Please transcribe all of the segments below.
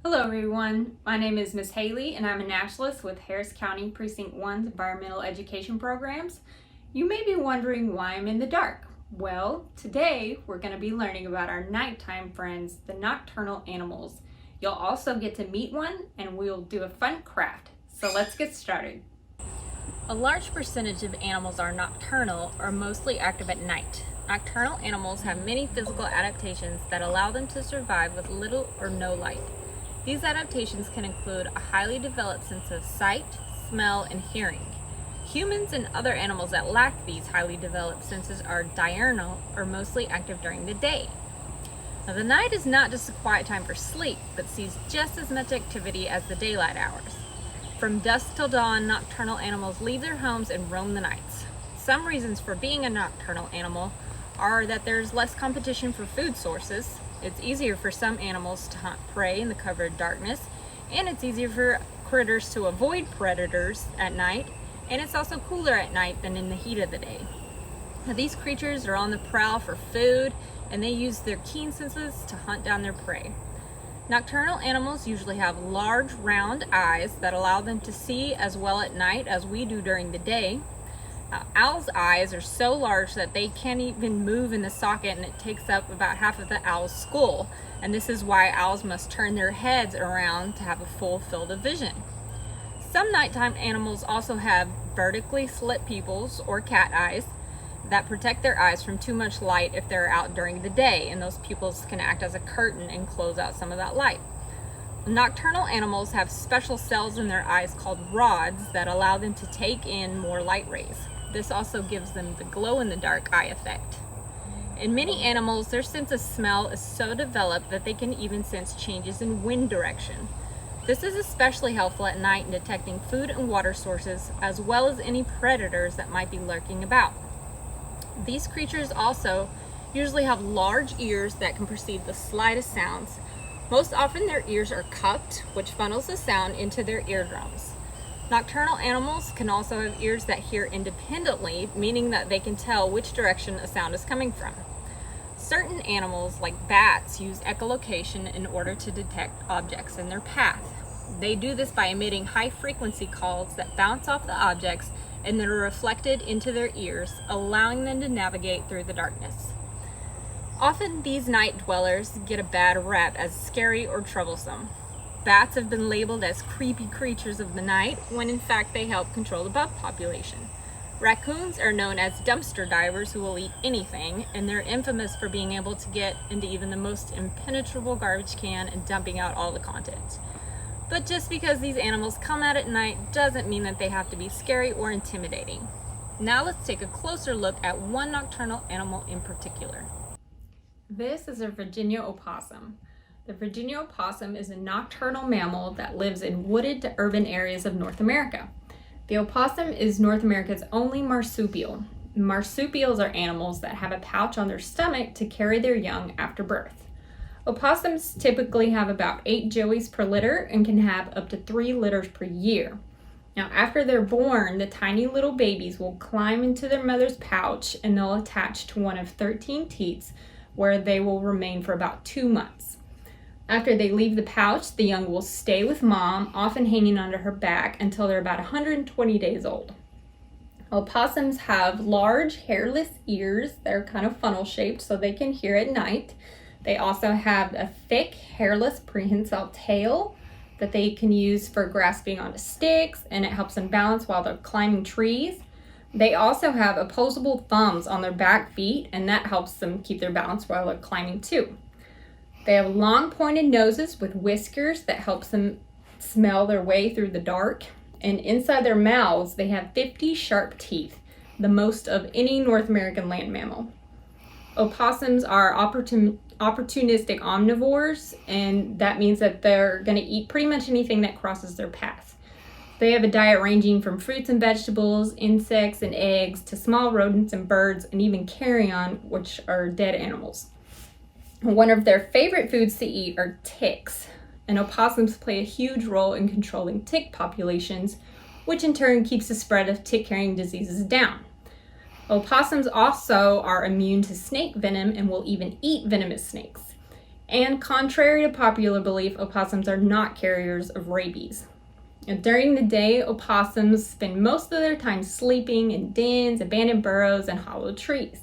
Hello everyone, my name is Miss Haley and I'm a nationalist with Harris County Precinct One's Environmental Education Programs. You may be wondering why I'm in the dark. Well, today we're going to be learning about our nighttime friends, the nocturnal animals. You'll also get to meet one and we'll do a fun craft. So let's get started. A large percentage of animals are nocturnal or mostly active at night. Nocturnal animals have many physical adaptations that allow them to survive with little or no light. These adaptations can include a highly developed sense of sight, smell, and hearing. Humans and other animals that lack these highly developed senses are diurnal or mostly active during the day. Now, the night is not just a quiet time for sleep, but sees just as much activity as the daylight hours. From dusk till dawn, nocturnal animals leave their homes and roam the nights. Some reasons for being a nocturnal animal are that there's less competition for food sources. It's easier for some animals to hunt prey in the cover of darkness, and it's easier for critters to avoid predators at night, and it's also cooler at night than in the heat of the day. Now, these creatures are on the prowl for food, and they use their keen senses to hunt down their prey. Nocturnal animals usually have large, round eyes that allow them to see as well at night as we do during the day. Owls' eyes are so large that they can't even move in the socket, and it takes up about half of the owl's skull. And this is why owls must turn their heads around to have a full field of vision. Some nighttime animals also have vertically slit pupils or cat eyes that protect their eyes from too much light if they're out during the day, and those pupils can act as a curtain and close out some of that light. Nocturnal animals have special cells in their eyes called rods that allow them to take in more light rays. This also gives them the glow-in-the-dark eye effect. In many animals, their sense of smell is so developed that they can even sense changes in wind direction. This is especially helpful at night in detecting food and water sources, as well as any predators that might be lurking about. These creatures also usually have large ears that can perceive the slightest sounds. Most often their ears are cupped, which funnels the sound into their eardrums. Nocturnal animals can also have ears that hear independently, meaning that they can tell which direction a sound is coming from. Certain animals, like bats, use echolocation in order to detect objects in their path. They do this by emitting high-frequency calls that bounce off the objects and that are reflected into their ears, allowing them to navigate through the darkness. Often these night dwellers get a bad rap as scary or troublesome. Bats have been labeled as creepy creatures of the night, when in fact they help control the bug population. Raccoons are known as dumpster divers who will eat anything, and they're infamous for being able to get into even the most impenetrable garbage can and dumping out all the contents. But just because these animals come out at night doesn't mean that they have to be scary or intimidating. Now let's take a closer look at one nocturnal animal in particular. This is a Virginia opossum. The Virginia opossum is a nocturnal mammal that lives in wooded to urban areas of North America. The opossum is North America's only marsupial. Marsupials are animals that have a pouch on their stomach to carry their young after birth. Opossums typically have about 8 joeys per litter and can have up to 3 litters per year. Now, after they're born, the tiny little babies will climb into their mother's pouch and they'll attach to one of 13 teats where they will remain for about 2 months. After they leave the pouch, the young will stay with mom, often hanging onto her back until they're about 120 days old. Opossums have large, hairless ears that are kind of funnel-shaped so they can hear at night. They also have a thick, hairless, prehensile tail that they can use for grasping onto sticks, and it helps them balance while they're climbing trees. They also have opposable thumbs on their back feet, and that helps them keep their balance while they're climbing too. They have long pointed noses with whiskers that helps them smell their way through the dark. And inside their mouths, they have 50 sharp teeth, the most of any North American land mammal. Opossums are opportunistic omnivores, and that means that they're going to eat pretty much anything that crosses their path. They have a diet ranging from fruits and vegetables, insects and eggs, to small rodents and birds, and even carrion, which are dead animals. One of their favorite foods to eat are ticks, and opossums play a huge role in controlling tick populations, which in turn keeps the spread of tick-carrying diseases down. Opossums also are immune to snake venom and will even eat venomous snakes. And contrary to popular belief, opossums are not carriers of rabies. And during the day, opossums spend most of their time sleeping in dens, abandoned burrows, and hollow trees.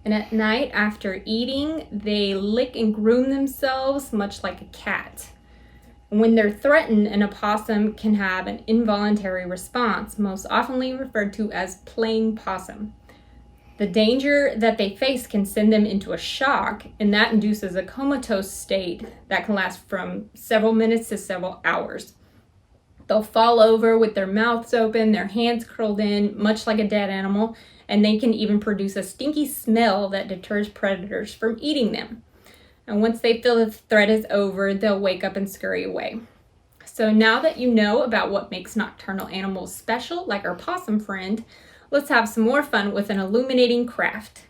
And at night, after eating, they lick and groom themselves much like a cat. When they're threatened, an opossum can have an involuntary response, most often referred to as playing possum. The danger that they face can send them into a shock, and that induces a comatose state that can last from several minutes to several hours. They'll fall over with their mouths open, their hands curled in, much like a dead animal, and they can even produce a stinky smell that deters predators from eating them. And once they feel the threat is over, they'll wake up and scurry away. So now that you know about what makes nocturnal animals special, like our possum friend, let's have some more fun with an illuminating craft.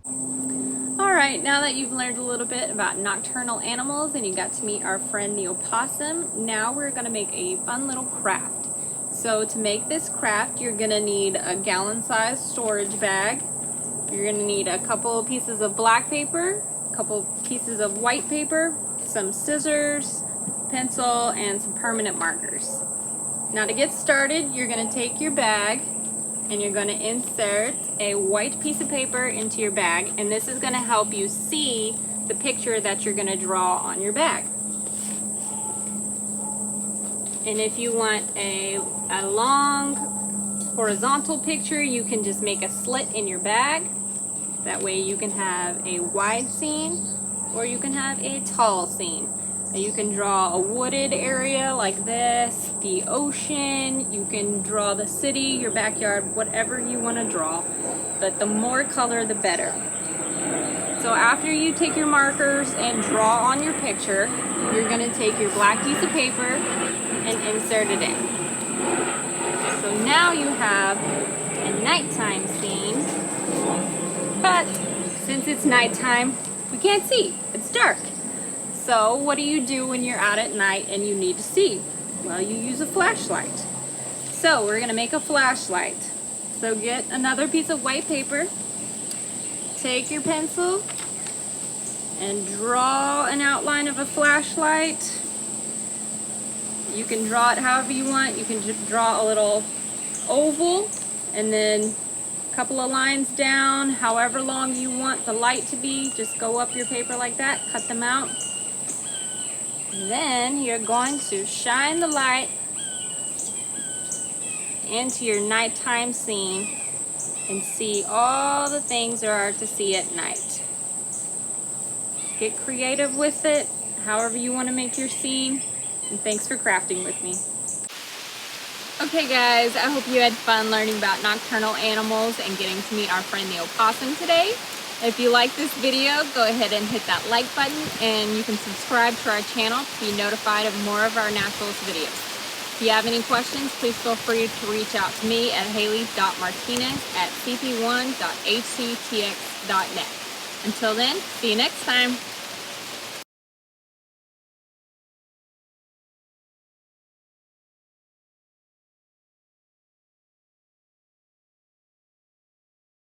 All right, now that you've learned a little bit about nocturnal animals and you got to meet our friend the opossum, now we're gonna make a fun little craft. So to make this craft, you're gonna need a gallon-sized storage bag. You're gonna need a couple pieces of black paper, a couple pieces of white paper, some scissors, pencil, and some permanent markers. Now to get started, you're gonna take your bag and you're going to insert a white piece of paper into your bag, and this is going to help you see the picture that you're going to draw on your bag. And if you want a long horizontal picture, you can just make a slit in your bag. That way you can have a wide scene or you can have a tall scene. You can draw a wooded area like this, the ocean, you can draw the city, your backyard, whatever you want to draw. But the more color, the better. So after you take your markers and draw on your picture, you're going to take your black piece of paper and insert it in. So now you have a nighttime scene, but since it's nighttime, we can't see, it's dark. So what do you do when you're out at night and you need to see? Well, you use a flashlight. So we're gonna make a flashlight. So get another piece of white paper, take your pencil, and draw an outline of a flashlight. You can draw it however you want. You can just draw a little oval and then a couple of lines down, however long you want the light to be. Just go up your paper like that, cut them out. Then you're going to shine the light into your nighttime scene and see all the things there are to see at night. Get creative with it, however you want to make your scene, and thanks for crafting with me. Okay guys, I hope you had fun learning about nocturnal animals and getting to meet our friend the opossum today. If you like this video, go ahead and hit that like button, and you can subscribe to our channel to be notified of more of our naturalist videos. If you have any questions, please feel free to reach out to me at haley.martinez@cp1.hctx.net. Until then, see you next time.